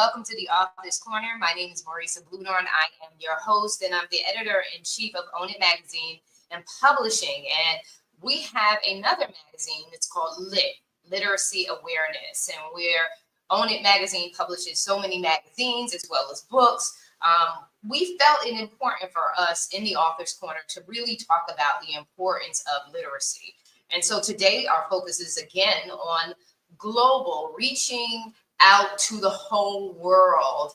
welcome to the Author's Corner. My name is Marisa Bludorn. I am your host, and I'm the editor-in-chief of Own It Magazine and Publishing. And we have another magazine. It's called Literacy Awareness. And Own It Magazine publishes so many magazines as well as books. We felt it important for us in the Author's Corner to really talk about the importance of literacy. And so today our focus is again on global, reaching out to the whole world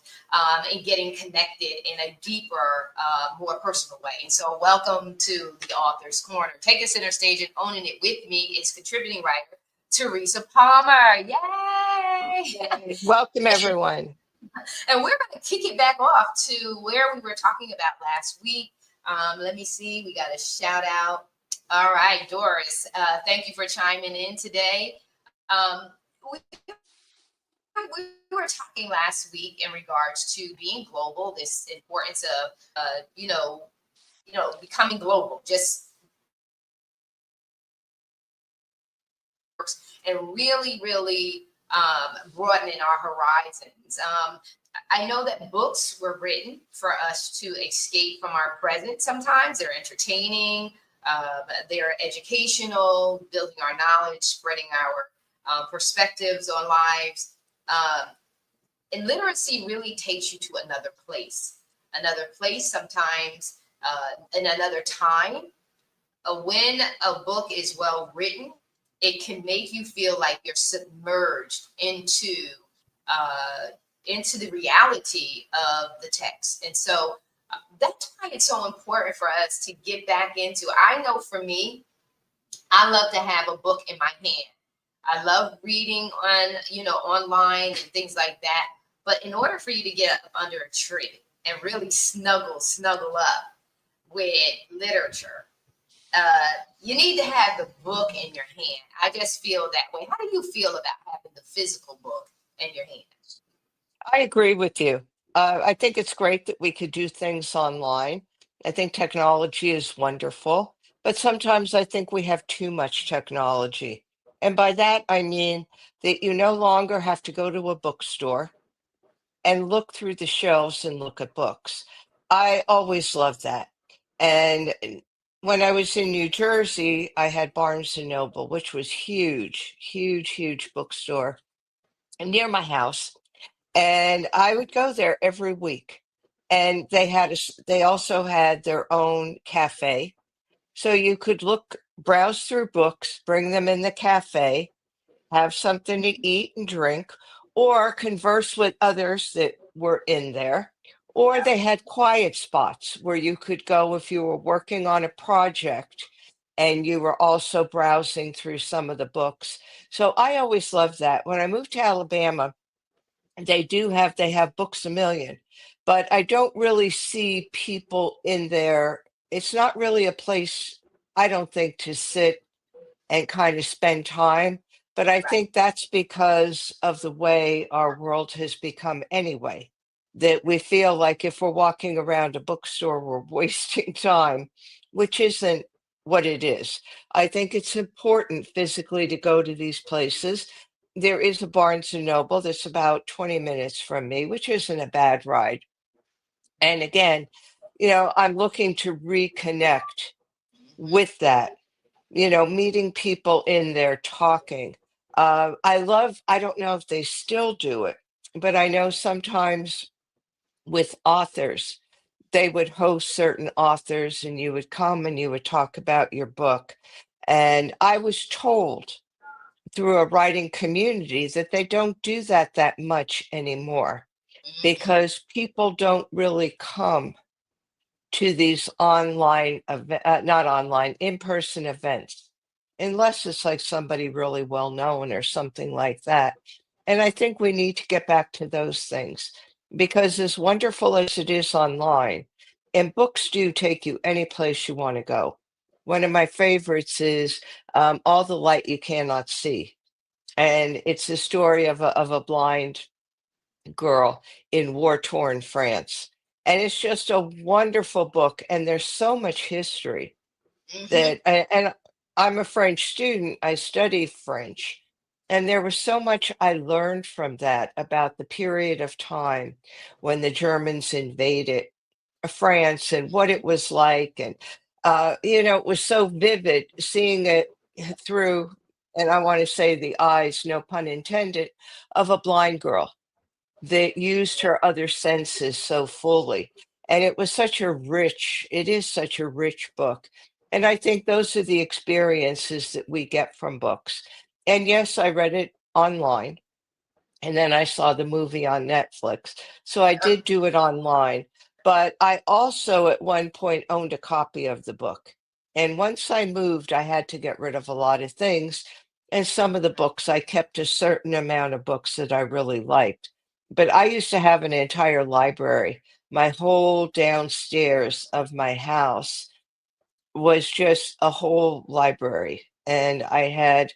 and getting connected in a deeper, more personal way. And so welcome to the Author's Corner. Taking center stage and owning it with me is contributing writer Teresa Palmer. Yay! Welcome, everyone. And we're going to kick it back off to where we were talking about last week. Let me see. We got a shout out. All right, Doris, thank you for chiming in today. We were talking last week in regards to being global, this importance of, becoming global, just and really broadening our horizons. I know that books were written for us to escape from our present. Sometimes they're entertaining, they're educational, building our knowledge, spreading our perspectives on lives. And literacy really takes you to another place sometimes in another time. When a book is well written, it can make you feel like you're submerged into the reality of the text. And so that's why it's so important for us to get back into. I know for me, I love to have a book in my hand. I love reading online and things like that. But in order for you to get up under a tree and really snuggle up with literature, you need to have the book in your hand. I just feel that way. How do you feel about having the physical book in your hand? I agree with you. I think it's great that we could do things online. I think technology is wonderful, but sometimes I think we have too much technology. And by that, I mean that you no longer have to go to a bookstore and look through the shelves and look at books. I always loved that. And when I was in New Jersey, I had Barnes and Noble, which was huge bookstore near my house. And I would go there every week. And they also had their own cafe. So you could browse through books, bring them in the cafe, have something to eat and drink, or converse with others that were in there. Or they had quiet spots where you could go if you were working on a project and you were also browsing through some of the books. So I always loved that. When I moved to Alabama, they have Books a Million, but I don't really see people in there. It's not really a place, I don't think, to sit and kind of spend time. But I think that's because of the way our world has become anyway, that we feel like if we're walking around a bookstore, we're wasting time, which isn't what it is. I think it's important physically to go to these places. There is a Barnes and Noble that's about 20 minutes from me, which isn't a bad ride. And again, I'm looking to reconnect with that, meeting people in there talking. I don't know if they still do it, but I know sometimes with authors, they would host certain authors and you would come and you would talk about your book. And I was told through a writing community that they don't do that much anymore because people don't really come to these not online, in-person events, unless it's like somebody really well known or something like that. And I think we need to get back to those things because as wonderful as it is online, and books do take you any place you want to go. One of my favorites is All the Light You Cannot See. And it's the story of a blind girl in war-torn France. And it's just a wonderful book. And there's so much history and I'm a French student. I study French. And there was so much I learned from that about the period of time when the Germans invaded France and what it was like. And, it was so vivid seeing it through, and I want to say the eyes, no pun intended, of a blind girl that used her other senses so fully. And it is such a rich book. And I think those are the experiences that we get from books. And yes, I read it online and then I saw the movie on Netflix. So I did do it online, but I also at one point owned a copy of the book. And once I moved, I had to get rid of a lot of things. And some of the books, I kept a certain amount of books that I really liked. But I used to have an entire library. My whole downstairs of my house was just a whole library. And I had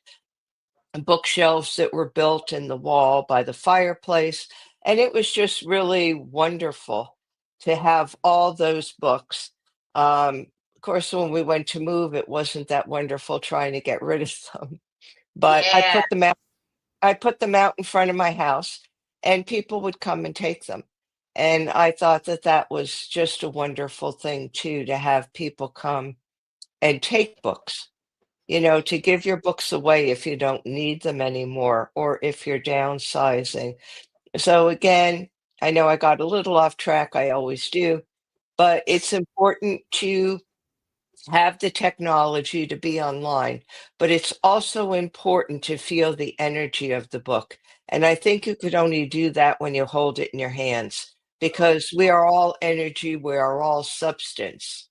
bookshelves that were built in the wall by the fireplace. And it was just really wonderful to have all those books. Of course, when we went to move, it wasn't that wonderful trying to get rid of them. But Yeah. I put them out in front of my house, and people would come and take them. And I thought that that was just a wonderful thing too, to have people come and take books, to give your books away if you don't need them anymore or if you're downsizing. So again, I know I got a little off track, I always do, but it's important to have the technology to be online, but it's also important to feel the energy of the book. And I think you could only do that when you hold it in your hands because we are all energy, we are all substance.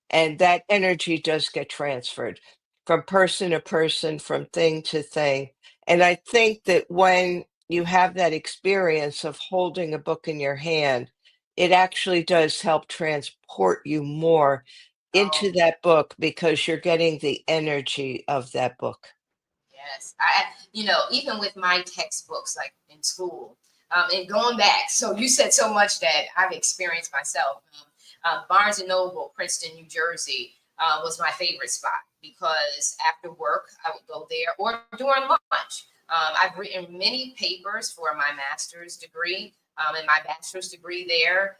And that energy does get transferred from person to person, from thing to thing. And I think that when you have that experience of holding a book in your hand, it actually does help transport you more into Oh, that book because you're getting the energy of that book. yes. Even with my textbooks, like in school, and going back, so you said so much that I've experienced myself. Barnes and Noble, Princeton, New Jersey, was my favorite spot because after work I would go there or during lunch. I've written many papers for my master's degree and my bachelor's degree there.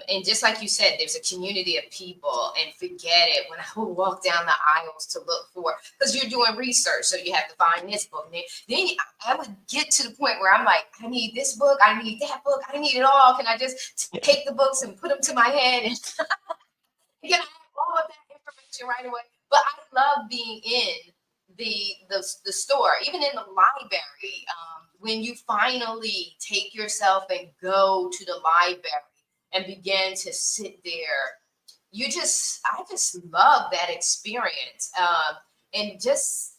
And just like you said, there's a community of people, and forget it when I would walk down the aisles to look for, because you're doing research, so you have to find this book. And then I would get to the point where I'm like, I need this book, I need that book, I need it all. Can I just Yeah. take the books and put them to my head and get all of that information right away? But I love being in the store, even in the library. When you finally take yourself and go to the library and begin to sit there, I just love that experience. And just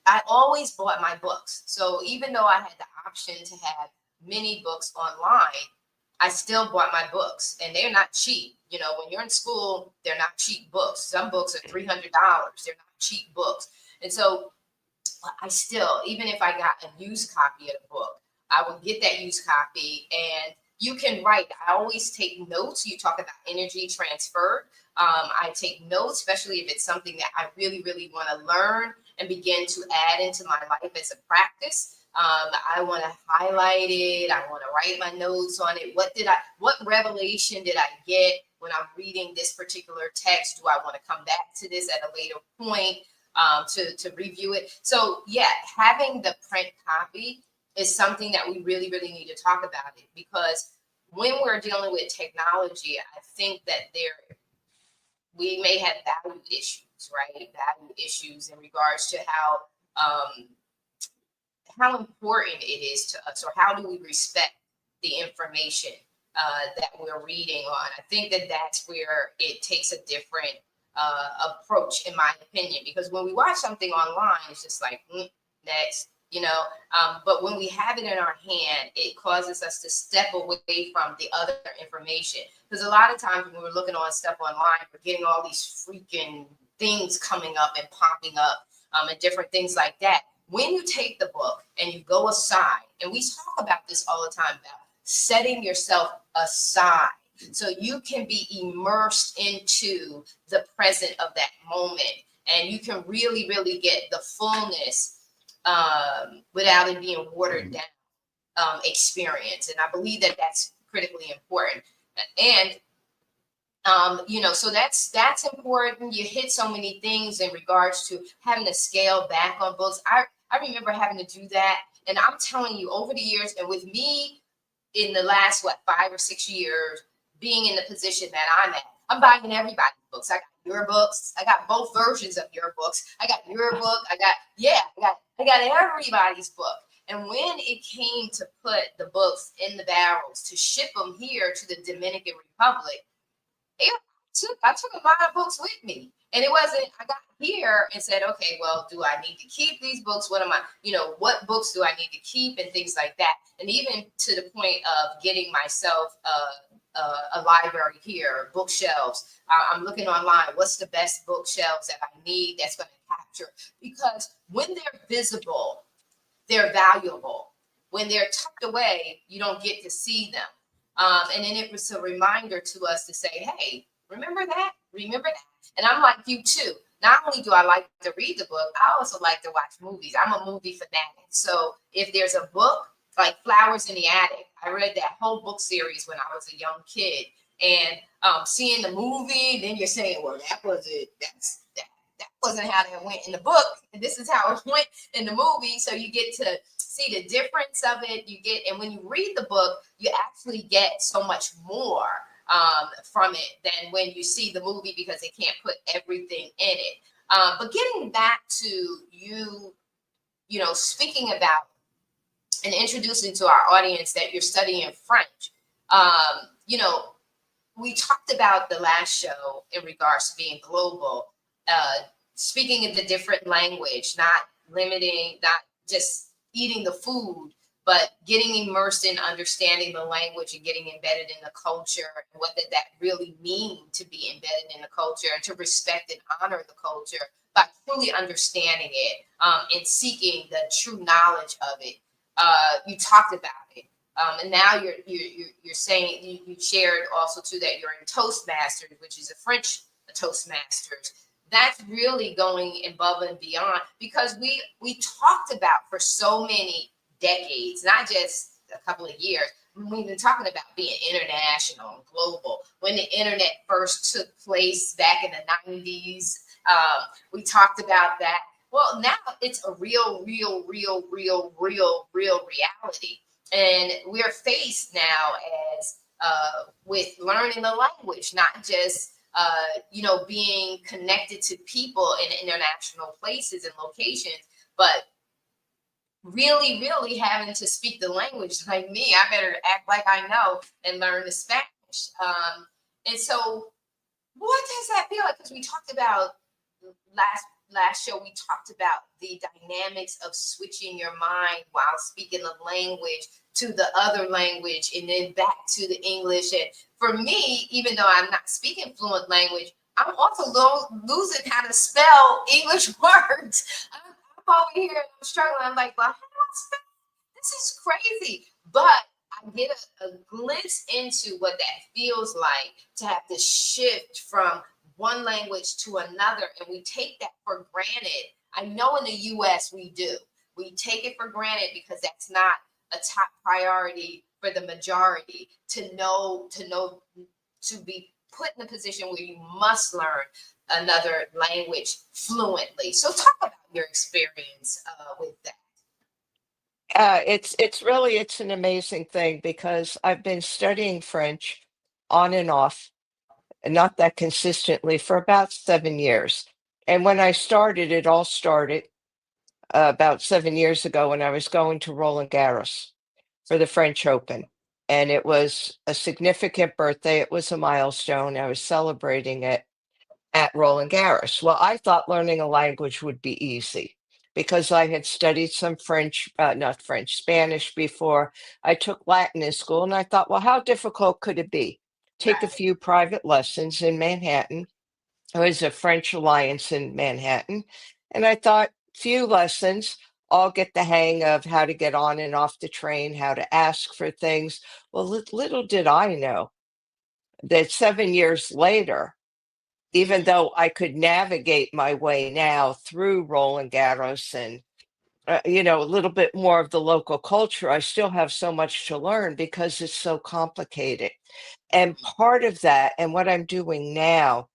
I always bought my books. So even though I had the option to have many books online, I still bought my books, and they're not cheap. When you're in school, they're not cheap books. Some books are $300. They're not cheap books. And so I still, even if I got a used copy of the book, I would get that used copy, and you can write. I always take notes. You talk about energy transfer. I take notes, especially if it's something that I really, really want to learn and begin to add into my life as a practice. I want to highlight it. I want to write my notes on it. What revelation did I get when I'm reading this particular text? Do I want to come back to this at a later point? To review it. So yeah, having the print copy is something that we really, really need to talk about it, because when we're dealing with technology, I think that we may have value issues, right? Value issues in regards to how important it is to us, or how do we respect the information that we're reading on. I think that that's where it takes a different approach, in my opinion, because when we watch something online, it's just like, next, but when we have it in our hand, it causes us to step away from the other information. Because a lot of times when we're looking on stuff online, we're getting all these freaking things coming up and popping up, and different things like that. When you take the book and you go aside, and we talk about this all the time about setting yourself aside so you can be immersed into the present of that moment, and you can really, really get the fullness without it being watered down experience. And I believe that that's critically important. And so that's important. You hit so many things in regards to having to scale back on books. I remember having to do that, and I'm telling you, over the years, and with me in the last 5 or 6 years, being in the position that I'm at, I'm buying everybody's books. I got your books. I got both versions of your books. I got your book. I got everybody's book. And when it came to put the books in the barrels to ship them here to the Dominican Republic, I took a lot of books with me. And it wasn't, I got here and said, okay, well, do I need to keep these books? What am I, what books do I need to keep and things like that? And even to the point of getting myself a library here, bookshelves. I'm looking online. What's the best bookshelves that I need that's going to capture? Because when they're visible, they're valuable. When they're tucked away, you don't get to see them. And then it was a reminder to us to say, hey, remember that? Remember that? And I'm like you too. Not only do I like to read the book, I also like to watch movies. I'm a movie fanatic. So if there's a book like Flowers in the Attic, I read that whole book series when I was a young kid. And seeing the movie, then you're saying, well, that wasn't, that wasn't how that went in the book. And this is how it went in the movie. So you get to see the difference of it. And when you read the book, you actually get so much more from it than when you see the movie, because they can't put everything in it. But getting back to speaking about and introducing to our audience that you're studying French, we talked about the last show in regards to being global, speaking in the different language, not just eating the food, but getting immersed in understanding the language and getting embedded in the culture, and what did that really mean to be embedded in the culture and to respect and honor the culture by truly understanding it and seeking the true knowledge of it. You talked about it. And now you're saying you shared also too that you're in Toastmasters, which is a French Toastmasters. That's really going above and beyond, because we talked about for so many decades, not just a couple of years. We've been talking about being international and global. When the internet first took place back in the 90s, we talked about that. Well, now it's a real reality. And we're faced now as with learning the language, not just being connected to people in international places and locations, but really having to speak the language. Like me, I better act like I know and learn the Spanish. And so what does that feel like? Because we talked about last show, we talked about the dynamics of switching your mind while speaking the language to the other language and then back to the English. And for me, even though I'm not speaking fluent language, I'm also losing how to spell English words. I'm over here and I'm struggling. I'm like, well, how do I spell? This is crazy. But I get a glimpse into what that feels like to have to shift from one language to another, and we take that for granted. I know in the US we do. We take it for granted because that's not a top priority for the majority to be put in a position where you must learn another language fluently. So talk about your experience with that. It's an amazing thing because I've been studying French on and off, and not that consistently, for about 7 years. And when I started, it all started about 7 years ago when I was going to Roland Garros for the French Open. And it was a significant birthday. It was a milestone. I was celebrating it at Roland Garros. Well, I thought learning a language would be easy because I had studied some French, not French, Spanish before. I took Latin in school, and I thought, well, how difficult could it be? Take a Right. few private lessons in Manhattan. There was a French Alliance in Manhattan. And I thought, few lessons, I'll get the hang of how to get on and off the train, how to ask for things. Well, little did I know that 7 years later, even though I could navigate my way now through Roland Garros and a little bit more of the local culture, I still have so much to learn because it's so complicated. And part of that, and what I'm doing now,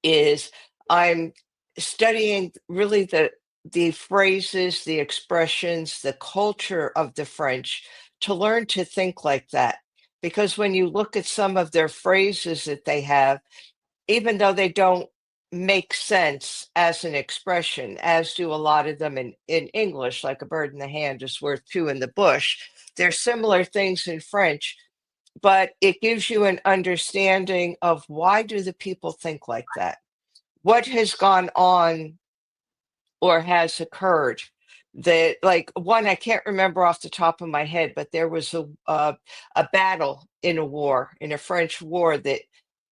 is I'm studying really the phrases, the expressions, the culture of the French to learn to think like that. Because when you look at some of their phrases that they have, even though they don't make sense as an expression, as do a lot of them in English, like a bird in the hand is worth two in the bush. There's similar things in French, but it gives you an understanding of why do the people think like that? What has gone on or has occurred that, like, one I can't remember off the top of my head, but there was a battle in a war, in a French war, that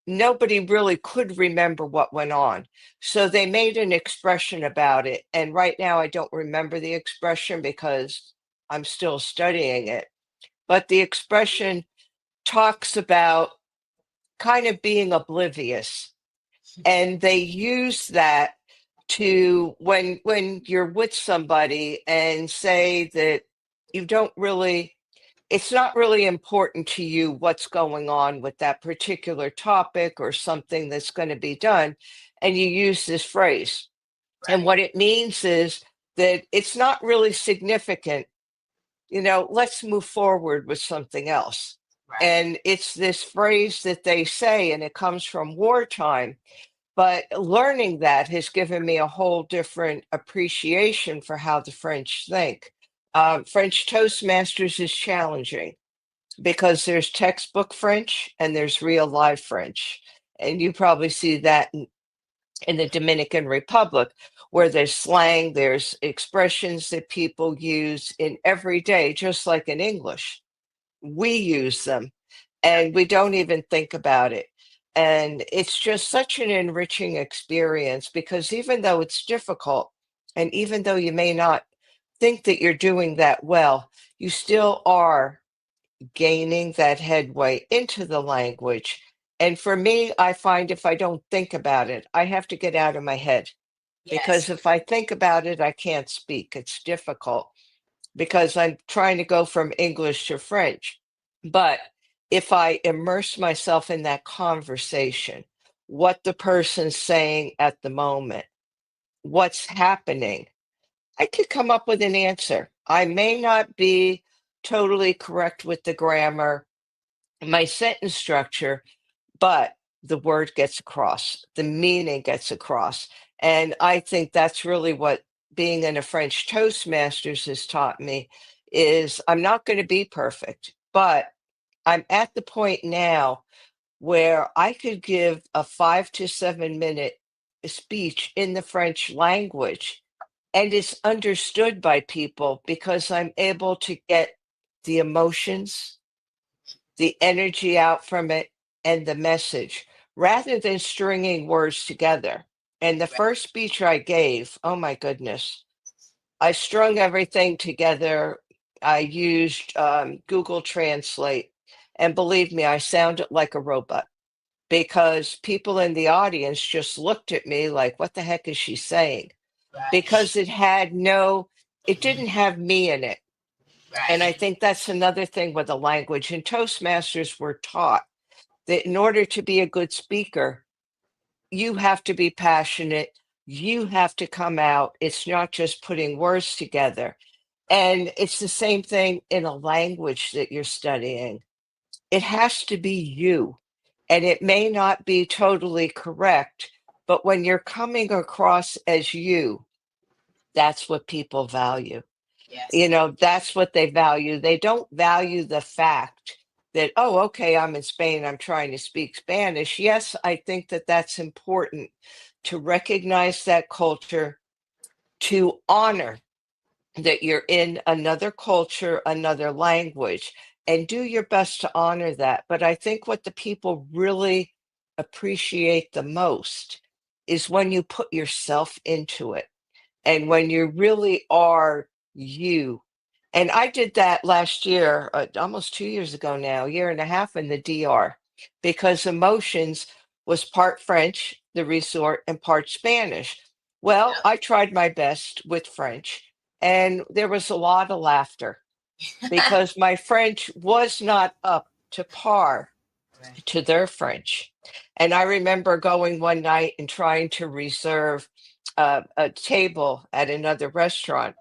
nobody really could remember what went on. So they made an expression about it. And right now I don't remember the expression because I'm still studying it. But the expression talks about kind of being oblivious. And they use that to when you're with somebody and say that you don't really it's not really important to you what's going on with that particular topic or something that's going to be done, and you use this phrase. And Right. what it means is that it's not really significant. Let's move forward with something else. Right. And it's this phrase that they say, and it comes from wartime, but learning that has given me a whole different appreciation for how the French think. French Toastmasters is challenging because there's textbook French and there's real life French. And you probably see that in the Dominican Republic, where there's slang, there's expressions that people use in every day, just like in English. We use them and we don't even think about it. And it's just such an enriching experience because even though it's difficult, and even though you may not think that you're doing that well, you still are gaining that headway into the language. And for me, I find if I don't think about it, I have to get out of my head because Yes. if I think about it, I can't speak. It's difficult because I'm trying to go from English to French. But if I immerse myself in that conversation, what the person's saying at the moment, what's happening, I could come up with an answer. I may not be totally correct with the grammar, my sentence structure, but the word gets across, the meaning gets across. And I think that's really what being in a French Toastmasters has taught me is I'm not going to be perfect, but I'm at the point now where I could give a 5 to 7 minute speech in the French language and it's understood by people because I'm able to get the emotions, the energy out from it, and the message rather than stringing words together. And the Right. first speech I gave, oh my goodness, I strung everything together. I used Google Translate. And believe me, I sounded like a robot because people in the audience just looked at me like, what the heck is she saying? Right. Because it didn't have me in it. And I Right. think that's another thing with the language. And Toastmasters were taught that in order to be a good speaker, you have to be passionate. You have to come out. It's not just putting words together. And it's the same thing in a language that you're studying. It has to be you. And it may not be totally correct, but when you're coming across as you, that's what people value. Yes. That's what they value. They don't value the fact that, oh, okay, I'm in Spain, I'm trying to speak Spanish. Yes, I think that that's important to recognize that culture, to honor that you're in another culture, another language, and do your best to honor that. But I think what the people really appreciate the most is when you put yourself into it and when you really are you. And I did that last year, almost 2 years ago now, a year and a half in the DR, because emotions was part French, the resort, and part Spanish. Well, Yep. I tried my best with French. and there was a lot of laughter because my French was not up to par Right. to their French. And I remember going one night and trying to reserve a table at another restaurant.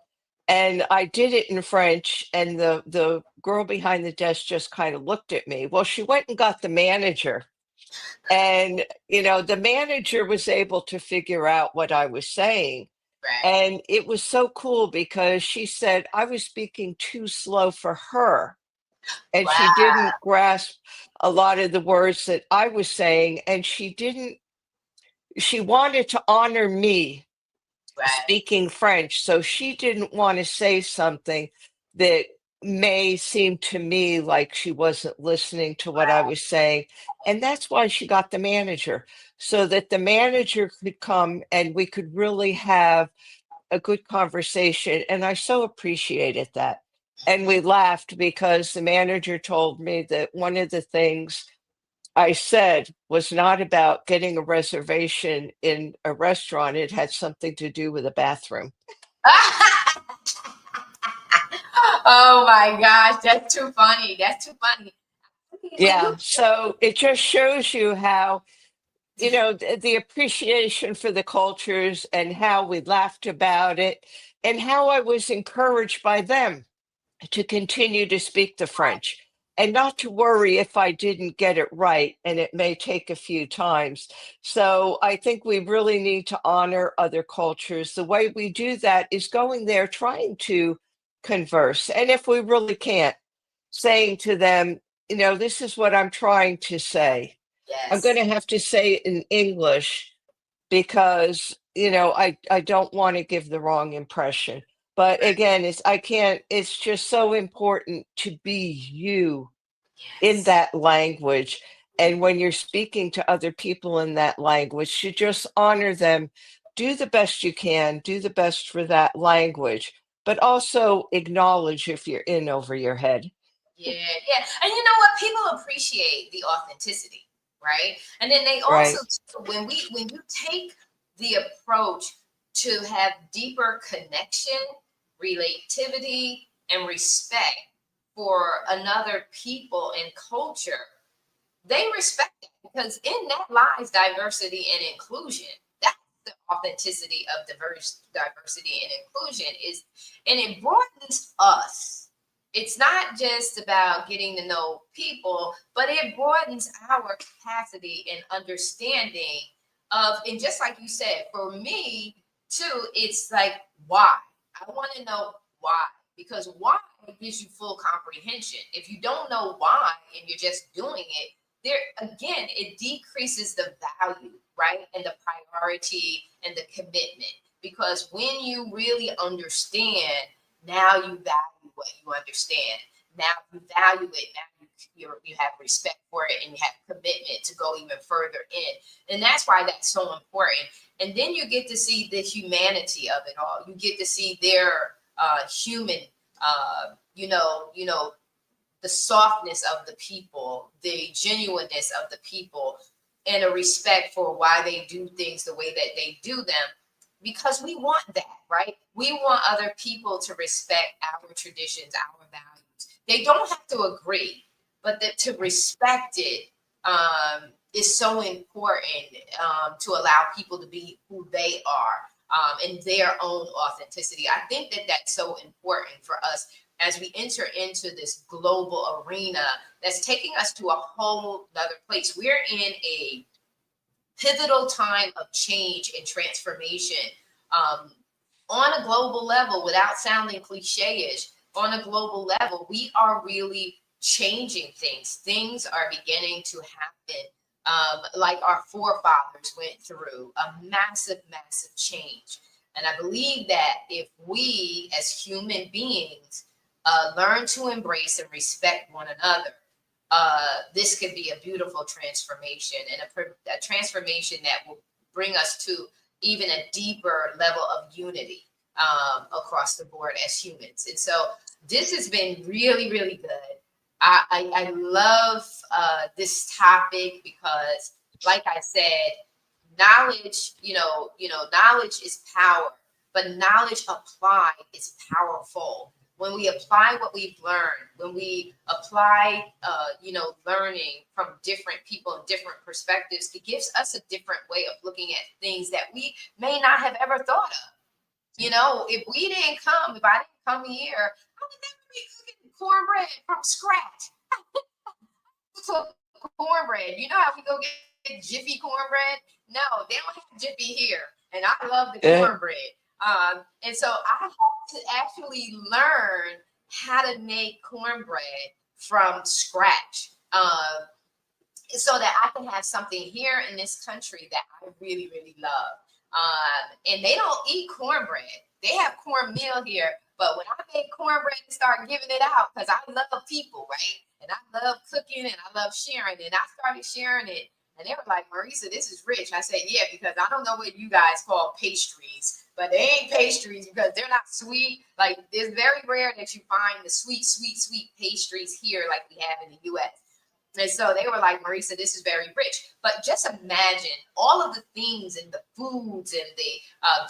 And I did it in French, and the girl behind the desk just kind of looked at me. Well, she went and got the manager, and the manager was able to figure out what I was saying. Right. And it was so cool because she said I was speaking too slow for her, and she Wow. didn't grasp a lot of the words that I was saying, and she wanted to honor me Right. speaking French, so she didn't want to say something that may seem to me like she wasn't listening to what I was saying. And that's why she got the manager, so that the manager could come and we could really have a good conversation. And I so appreciated that. And we laughed because the manager told me that one of the things I said was not about getting a reservation in a restaurant. It had something to do with a bathroom. Oh my gosh, that's too funny. That's too funny. When you Yeah. So it just shows you how, the appreciation for the cultures and how we laughed about it and how I was encouraged by them to continue to speak the French and not to worry if I didn't get it right, and it may take a few times. So I think we really need to honor other cultures. The way we do that is going there, trying to converse. And if we really can't, saying to them, this is what I'm trying to say. I'm going yes. to have to say it in English because I don't want to give the wrong impression. But Right. again, I can't, it's just so important to be you in Yes. that language. And when you're speaking to other people in that language, to just honor them, do the best you can, do the best for that language, but also acknowledge if you're in over your head. Yeah, yeah. And you know what? People appreciate the authenticity, right? And then they also, Right. when you take the approach to have deeper connection, relativity, and respect for another people and culture, they respect that because in that lies diversity and inclusion. That's the authenticity of diversity and inclusion is, and it broadens us. It's not just about getting to know people, but it broadens our capacity and understanding of, and just like you said, for me too, it's like why. I want to know why, because why gives you full comprehension. If you don't know why and you're just doing it, there again, it decreases the value, right? And the priority and the commitment. Because when you really understand, now you value what you understand. Now you value it. Now you have respect for it and you have commitment to go even further in. And that's why that's so important. And then you get to see the humanity of it all. You get to see their human, the softness of the people, the genuineness of the people, and a respect for why they do things the way that they do them. Because we want that, right? We want other people to respect our traditions, our values. They don't have to agree, but that to respect it is so important to allow people to be who they are in their own authenticity. I think that that's so important for us as we enter into this global arena that's taking us to a whole other place. We're in a pivotal time of change and transformation um, on a global level without sounding cliche-ish. On a global level, we are really changing things. Things are beginning to happen like our forefathers went through a massive, massive change. And I believe that if we as human beings learn to embrace and respect one another, this could be a beautiful transformation and a transformation that will bring us to even a deeper level of unity across the board as humans. And so this has been really, really good. I love this topic because, like I said, knowledge, knowledge is power. but knowledge applied is powerful. When we apply what we've learned, when we apply, learning from different people and different perspectives, it gives us a different way of looking at things that we may not have ever thought of. If I didn't come here, I would never be cooking cornbread from scratch. So cornbread, you know how we go get Jiffy cornbread? No, they don't have Jiffy here, and I love the Uh, cornbread. And so I had to actually learn how to make cornbread from scratch. So that I can have something here in this country that I really, really love. And they don't eat cornbread. They have cornmeal here. But when I made cornbread and start giving it out, because I love people, right? And I love cooking and I love sharing. And I started sharing it. And they were like, Marisa, this is rich. I said, yeah, because I don't know what you guys call pastries, but they ain't pastries because they're not sweet. Like, it's very rare that you find the sweet, sweet, sweet pastries here like we have in the US. And so they were like, Marisa, this is very rich. But just imagine all of the things and the foods and the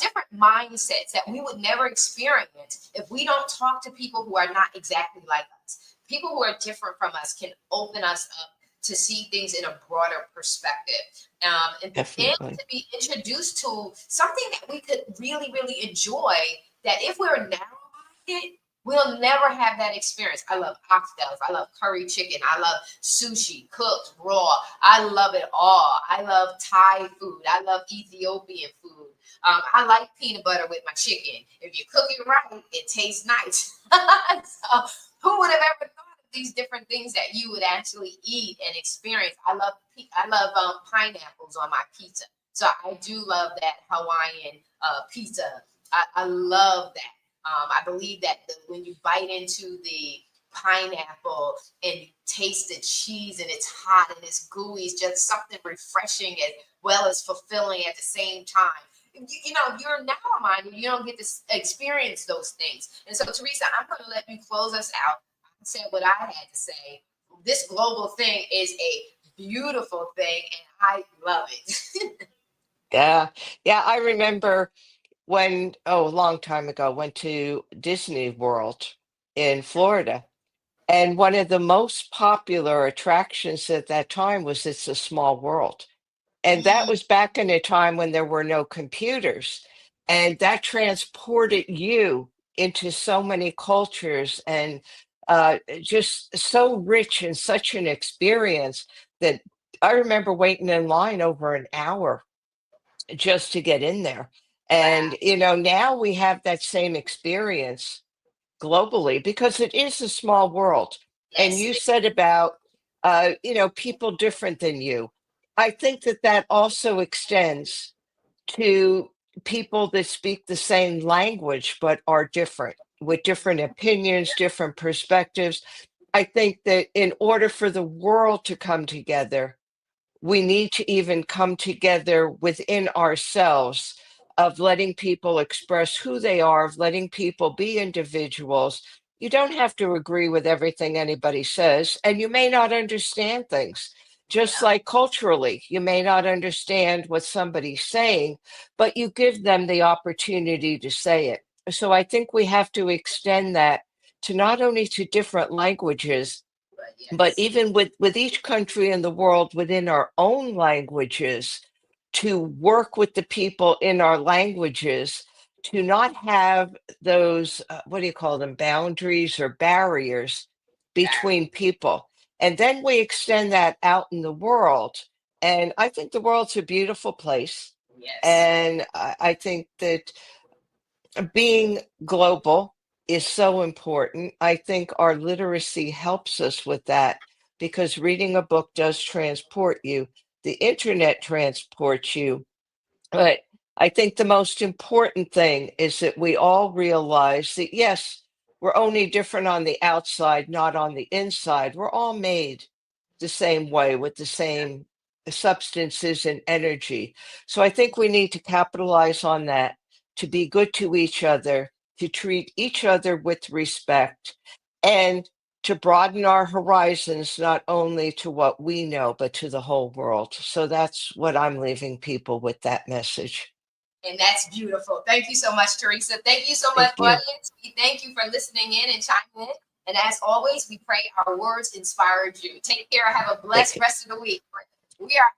different mindsets that we would never experience if we don't talk to people who are not exactly like us. People who are different from us can open us up to see things in a broader perspective. And then Definitely. to be introduced to something that we could really, really enjoy, that if we're narrow-minded, we'll never have that experience. I love oxtails. I love curry chicken. I love sushi, cooked, raw. I love it all. I love Thai food. I love Ethiopian food. I like peanut butter with my chicken. If you cook it right, it tastes nice. So who would have ever thought of these different things that you would actually eat and experience? I love pineapples on my pizza. So I do love that Hawaiian pizza. I love that. I believe that when you bite into the pineapple and you taste the cheese and it's hot and it's gooey, it's just something refreshing as well as fulfilling at the same time. If you're narrow minded, you don't get to experience those things. And so, Teresa, I'm going to let you close us out. I said what I had to say. This global thing is a beautiful thing, and I love it. Yeah. Yeah. I remember when, oh, a long time ago, went to Disney World in Florida. And one of the most popular attractions at that time was It's a Small World. And that Mm, was back in a time when there were no computers. And that transported you into so many cultures and just so rich and such an experience that I remember waiting in line over an hour just to get in there. wow. And, now we have that same experience globally because it is a small world. And Yes, you it said about, people different than you. I think that that also extends to people that speak the same language but are different with different opinions, different perspectives. I think that in order for the world to come together, we need to even come together within ourselves of letting people express who they are, of letting people be individuals. You don't have to agree with everything anybody says, and you may not understand things. Just Yeah, like culturally, you may not understand what somebody's saying, but you give them the opportunity to say it. So I think we have to extend that to not only to different languages, but but yes. even with each country in the world within our own languages, to work with the people in our languages, to not have those what do you call them, boundaries or barriers between people. And then we extend that out in the world, and I think the world's a beautiful place. Yes. And I think that being global is so important. I think our literacy helps us with that because reading a book does transport you. The internet transports you. But I think the most important thing is that we all realize that, yes, we're only different on the outside, not on the inside. We're all made the same way with the same substances and energy. So I think we need to capitalize on that, to be good to each other, to treat each other with respect, and to broaden our horizons, not only to what we know, but to the whole world. So that's what I'm leaving people with, that message. And that's beautiful. Thank you so much, Teresa. Thank you so much, Thank you. audience. We thank you for listening in and chiming in. And as always, we pray our words inspired you. Take care. Have a Thank blessed you. rest of the week. We are